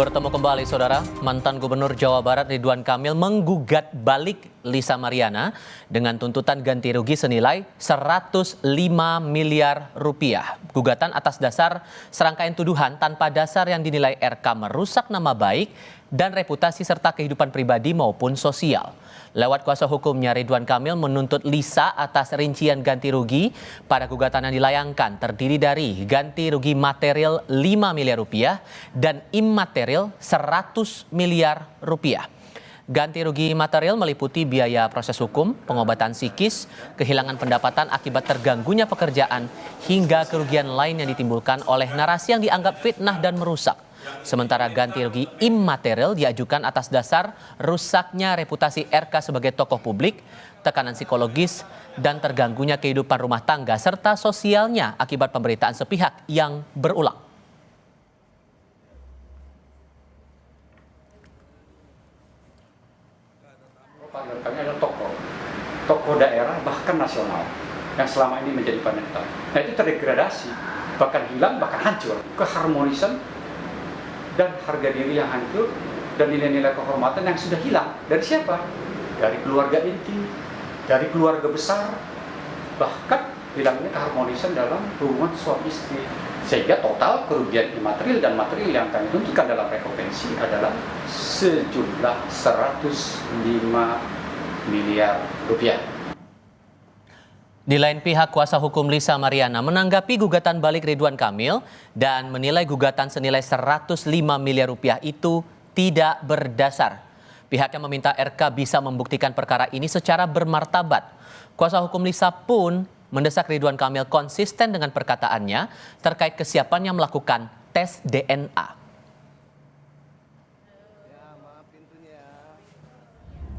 Bertemu kembali saudara, mantan Gubernur Jawa Barat Ridwan Kamil menggugat balik Lisa Mariana dengan tuntutan ganti rugi senilai 105 miliar rupiah. Gugatan atas dasar serangkaian tuduhan tanpa dasar yang dinilai RK merusak nama baik dan reputasi serta kehidupan pribadi maupun sosial. Lewat kuasa hukumnya, Ridwan Kamil menuntut Lisa atas rincian ganti rugi pada gugatan yang dilayangkan terdiri dari ganti rugi material 5 miliar rupiah dan imaterial 100 miliar rupiah. Ganti rugi material meliputi biaya proses hukum, pengobatan psikis, kehilangan pendapatan akibat terganggunya pekerjaan, hingga kerugian lain yang ditimbulkan oleh narasi yang dianggap fitnah dan merusak. Sementara ganti rugi imaterial diajukan atas dasar rusaknya reputasi RK sebagai tokoh publik, tekanan psikologis, dan terganggunya kehidupan rumah tangga serta sosialnya akibat pemberitaan sepihak yang berulang. Kami adalah tokoh daerah bahkan nasional yang selama ini menjadi panutan. Nah itu terdegradasi, bahkan hilang, bahkan hancur. Keharmonisan dan harga diri yang hancur dan nilai-nilai kehormatan yang sudah hilang. Dari siapa? Dari keluarga inti, dari keluarga besar, bahkan hilangnya keharmonisan dalam hubungan suami istri. Sehingga total kerugian imaterial dan material yang kami tuntutkan dalam rekompensi adalah sejumlah 105 miliar rupiah. Di lain pihak, kuasa hukum Lisa Mariana menanggapi gugatan balik Ridwan Kamil dan menilai gugatan senilai 105 miliar rupiah itu tidak berdasar. Pihaknya meminta RK bisa membuktikan perkara ini secara bermartabat. Kuasa hukum Lisa pun mendesak Ridwan Kamil konsisten dengan perkataannya terkait kesiapannya melakukan tes DNA.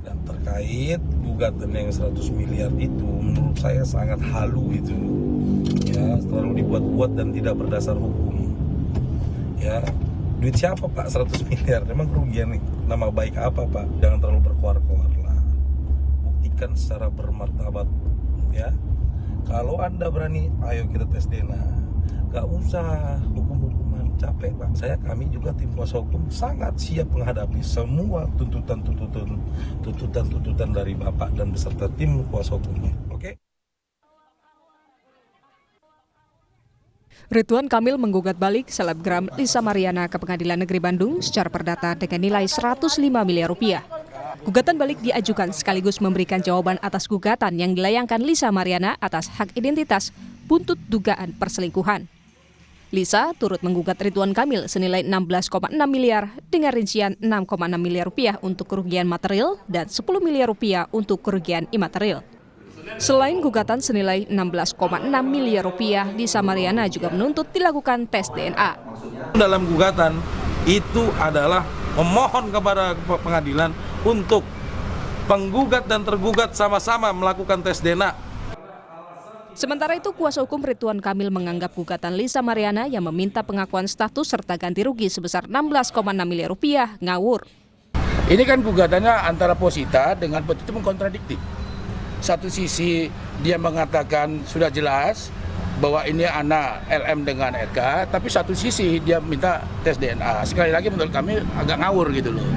Dan terkait gugatan yang 100 miliar itu menurut saya sangat halu itu. Ya, terlalu dibuat-buat dan tidak berdasar hukum. Ya, duit siapa Pak 100 miliar? Memang kerugian nama baik apa Pak? Jangan terlalu berkoar-koar lah. Buktikan secara bermartabat ya. Kalau Anda berani, ayo kita tes DNA. Gak usah hukum-hukuman, capek Pak. Kami juga tim kuasa hukum sangat siap menghadapi semua tuntutan dari Bapak dan beserta tim kuasa hukumnya. Oke? Ridwan Kamil menggugat balik selebgram Lisa Mariana ke Pengadilan Negeri Bandung secara perdata dengan nilai 105 miliar rupiah. Gugatan balik diajukan sekaligus memberikan jawaban atas gugatan yang dilayangkan Lisa Mariana atas hak identitas buntut dugaan perselingkuhan. Lisa turut menggugat Ridwan Kamil senilai 16,6 miliar dengan rincian 6,6 miliar rupiah untuk kerugian material dan 10 miliar rupiah untuk kerugian imaterial. Selain gugatan senilai 16,6 miliar rupiah, Lisa Mariana juga menuntut dilakukan tes DNA. Dalam gugatan itu adalah memohon kepada pengadilan untuk penggugat dan tergugat sama-sama melakukan tes DNA. Sementara itu, kuasa hukum Ridwan Kamil menganggap gugatan Lisa Mariana yang meminta pengakuan status serta ganti rugi sebesar 16,6 miliar rupiah ngawur. Ini kan gugatannya antara posita dengan petita mengkontradiktif. Satu sisi dia mengatakan sudah jelas bahwa ini anak LM dengan RK, tapi satu sisi dia minta tes DNA. Sekali lagi menurut kami agak ngawur gitu loh.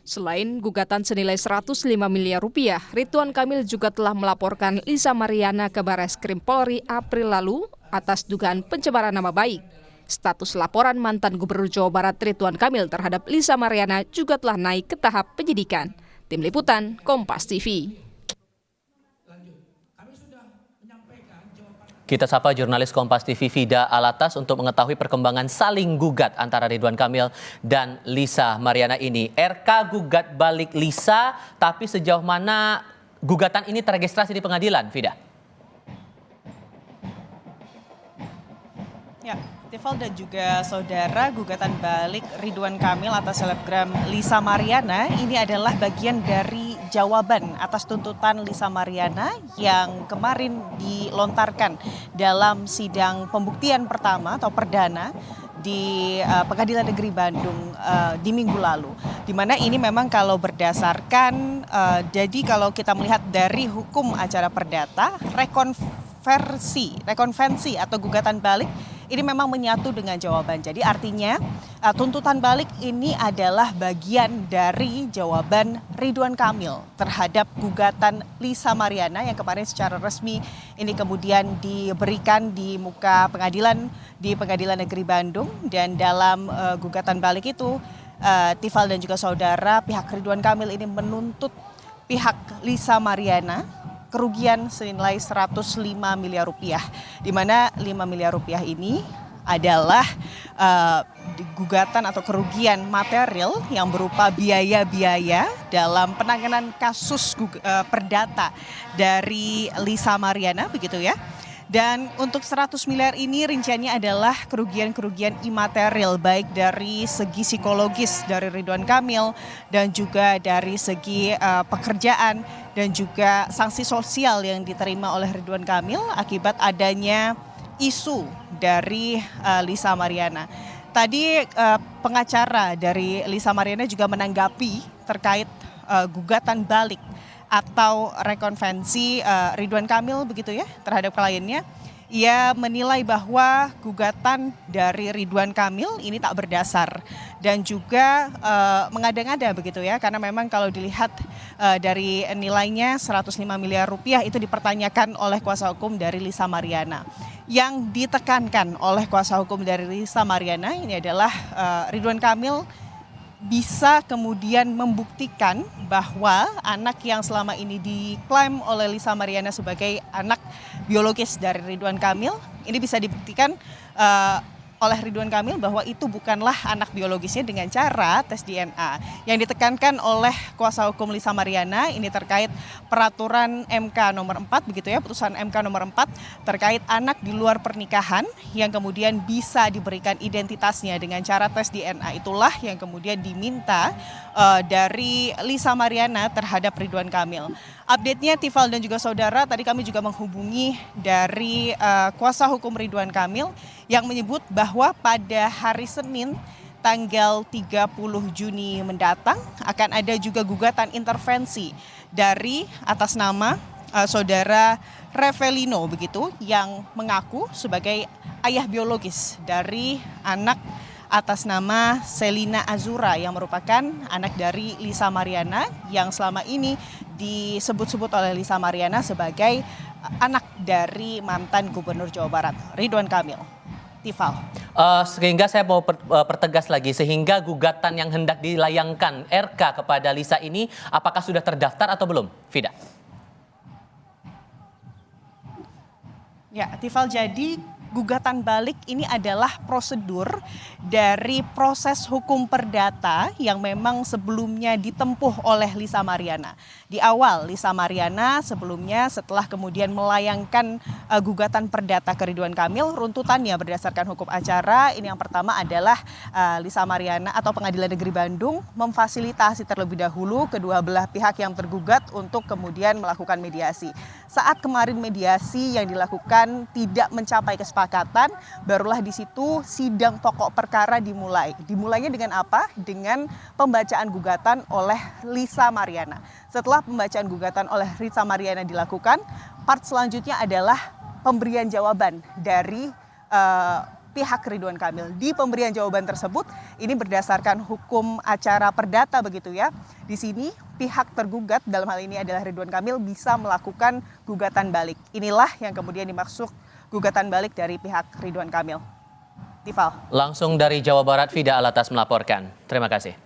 Selain gugatan senilai 105 miliar rupiah, Ridwan Kamil juga telah melaporkan Lisa Mariana ke Barreskrim Polri April lalu atas dugaan pencemaran nama baik. Status laporan mantan Gubernur Jawa Barat Ridwan Kamil terhadap Lisa Mariana juga telah naik ke tahap penyidikan. Tim Liputan, Kompas TV. Kita sapa jurnalis Kompas TV Fida Alatas untuk mengetahui perkembangan saling gugat antara Ridwan Kamil dan Lisa Mariana ini. RK gugat balik Lisa, tapi sejauh mana gugatan ini terregistrasi di pengadilan, Fida? Ya, Tifal dan juga saudara, gugatan balik Ridwan Kamil atas selebgram Lisa Mariana ini adalah bagian dari jawaban atas tuntutan Lisa Mariana yang kemarin dilontarkan dalam sidang pembuktian pertama atau perdana di Pengadilan Negeri Bandung di minggu lalu. Di mana ini memang kalau berdasarkan, jadi kalau kita melihat dari hukum acara perdata, rekonvensi atau gugatan balik ini memang menyatu dengan jawaban. Jadi artinya tuntutan balik ini adalah bagian dari jawaban Ridwan Kamil terhadap gugatan Lisa Mariana yang kemarin secara resmi ini kemudian diberikan di muka pengadilan di Pengadilan Negeri Bandung. Dan dalam gugatan balik itu Tifal dan juga saudara, pihak Ridwan Kamil ini menuntut pihak Lisa Mariana kerugian senilai 105 miliar rupiah, di mana 5 miliar rupiah ini adalah gugatan atau kerugian material yang berupa biaya-biaya dalam penanganan kasus perdata dari Lisa Mariana, begitu ya. Dan untuk 100 miliar ini rinciannya adalah kerugian-kerugian imaterial, baik dari segi psikologis dari Ridwan Kamil dan juga dari segi pekerjaan dan juga sanksi sosial yang diterima oleh Ridwan Kamil akibat adanya isu dari Lisa Mariana. Tadi pengacara dari Lisa Mariana juga menanggapi terkait gugatan balik atau rekonvensi Ridwan Kamil, begitu ya, terhadap kliennya. Ia menilai bahwa gugatan dari Ridwan Kamil ini tak berdasar dan juga mengada-ngada, begitu ya, karena memang kalau dilihat dari nilainya 105 miliar rupiah itu dipertanyakan oleh kuasa hukum dari Lisa Mariana. Yang ditekankan oleh kuasa hukum dari Lisa Mariana ini adalah Ridwan Kamil bisa kemudian membuktikan bahwa anak yang selama ini diklaim oleh Lisa Mariana sebagai anak biologis dari Ridwan Kamil, ini bisa dibuktikan oleh Ridwan Kamil bahwa itu bukanlah anak biologisnya dengan cara tes DNA. Yang ditekankan oleh kuasa hukum Lisa Mariana ini terkait peraturan MK nomor 4, begitu ya, putusan MK nomor 4 terkait anak di luar pernikahan yang kemudian bisa diberikan identitasnya dengan cara tes DNA. Itulah yang kemudian diminta dari Lisa Mariana terhadap Ridwan Kamil. Update-nya Tifal dan juga saudara, tadi kami juga menghubungi dari kuasa hukum Ridwan Kamil yang menyebut bahwa pada hari Senin tanggal 30 Juni mendatang akan ada juga gugatan intervensi dari atas nama saudara Revelino, begitu, yang mengaku sebagai ayah biologis dari anak atas nama Selina Azura yang merupakan anak dari Lisa Mariana yang selama ini disebut-sebut oleh Lisa Mariana sebagai anak dari mantan Gubernur Jawa Barat Ridwan Kamil. Tifal. Sehingga saya mau pertegas lagi, sehingga gugatan yang hendak dilayangkan RK kepada Lisa ini apakah sudah terdaftar atau belum, Fida? Ya, Tifal, jadi gugatan balik ini adalah prosedur dari proses hukum perdata yang memang sebelumnya ditempuh oleh Lisa Mariana. Di awal Lisa Mariana sebelumnya setelah kemudian melayangkan gugatan perdata ke Ridwan Kamil, runtutannya berdasarkan hukum acara ini yang pertama adalah Lisa Mariana atau Pengadilan Negeri Bandung memfasilitasi terlebih dahulu kedua belah pihak yang tergugat untuk kemudian melakukan mediasi. Saat kemarin mediasi yang dilakukan tidak mencapai kesepakatan, barulah di situ sidang pokok perkara dimulai. Dimulainya dengan apa? Dengan pembacaan gugatan oleh Lisa Mariana. Setelah pembacaan gugatan oleh Lisa Mariana dilakukan, part selanjutnya adalah pemberian jawaban dari pihak Ridwan Kamil. Di pemberian jawaban tersebut, ini berdasarkan hukum acara perdata, begitu ya. Di sini pihak tergugat dalam hal ini adalah Ridwan Kamil bisa melakukan gugatan balik. Inilah yang kemudian dimaksud gugatan balik dari pihak Ridwan Kamil. Tifal. Langsung dari Jawa Barat, Fida Alatas melaporkan. Terima kasih.